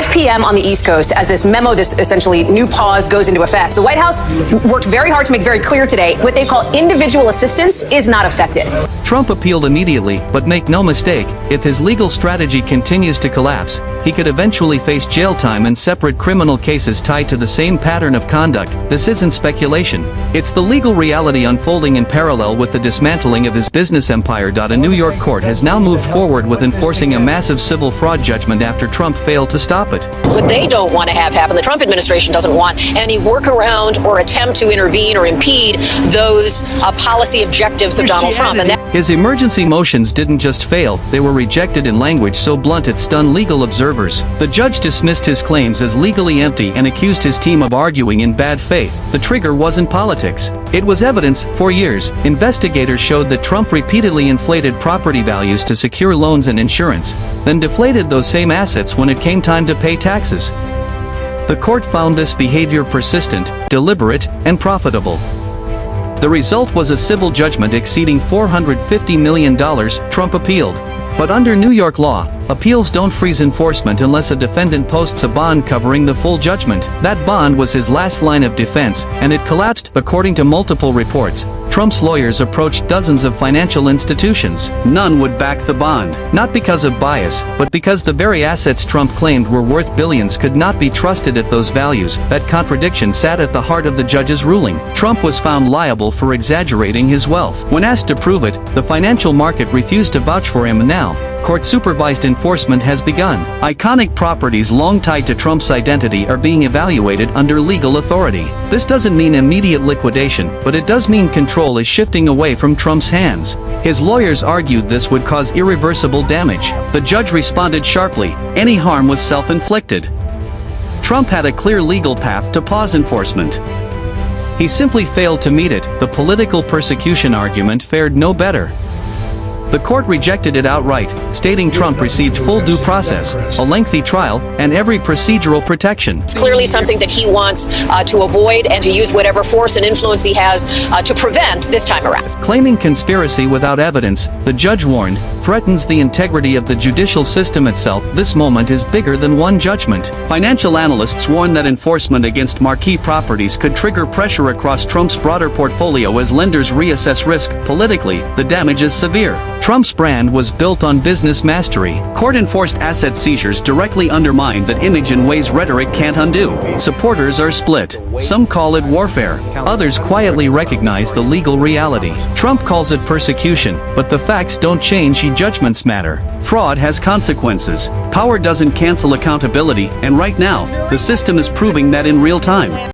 5 p.m. on the East Coast, as this memo, this essentially new pause, goes into effect, the White House worked very hard to make very clear today what they call individual assistance is not affected. Trump appealed immediately, but make no mistake, if his legal strategy continues to collapse, he could eventually face jail time and separate criminal cases tied to the same pattern of conduct. This isn't speculation. It's the legal reality unfolding in parallel with the dismantling of his business empire. A New York court has now moved forward with enforcing a massive civil fraud judgment after Trump failed to stop it. What they don't want to have happen, the Trump administration doesn't want any workaround or attempt to intervene or impede those policy objectives of Donald Trump. And his emergency motions didn't just fail, they were rejected in language so blunt it stunned legal observers. The judge dismissed his claims as legally empty and accused his team of arguing in bad faith. The trigger wasn't politics. It was evidence. For years, investigators showed that Trump repeatedly inflated property values to secure loans and insurance, then deflated those same assets when it came time to pay taxes. The court found this behavior persistent, deliberate, and profitable. The result was a civil judgment exceeding $450 million. Trump appealed. But under New York law, appeals don't freeze enforcement unless a defendant posts a bond covering the full judgment. That bond was his last line of defense, and it collapsed. According to multiple reports, Trump's lawyers approached dozens of financial institutions. None would back the bond. Not because of bias, but because the very assets Trump claimed were worth billions could not be trusted at those values. That contradiction sat at the heart of the judge's ruling. Trump was found liable for exaggerating his wealth. When asked to prove it, the financial market refused to vouch for him. Now, court-supervised enforcement has begun. Iconic properties long tied to Trump's identity are being evaluated under legal authority. This doesn't mean immediate liquidation, but it does mean control is shifting away from Trump's hands. His lawyers argued this would cause irreversible damage. The judge responded sharply, any harm was self-inflicted. Trump had a clear legal path to pause enforcement. He simply failed to meet it. The political persecution argument fared no better. The court rejected it outright, stating Trump received full due process, a lengthy trial, and every procedural protection. it's clearly something that he wants to avoid and to use whatever force and influence he has to prevent this time around. Claiming conspiracy without evidence, the judge warned, threatens the integrity of the judicial system itself. This moment is bigger than one judgment. Financial analysts warn that enforcement against marquee properties could trigger pressure across Trump's broader portfolio as lenders reassess risk. Politically, the damage is severe. Trump's brand was built on business mastery. Court-enforced asset seizures directly undermine that image in ways rhetoric can't undo. Supporters are split. Some call it warfare. Others quietly recognize the legal reality. Trump calls it persecution, but the facts don't change. Judgments matter. Fraud has consequences. Power doesn't cancel accountability, and right now, the system is proving that in real time.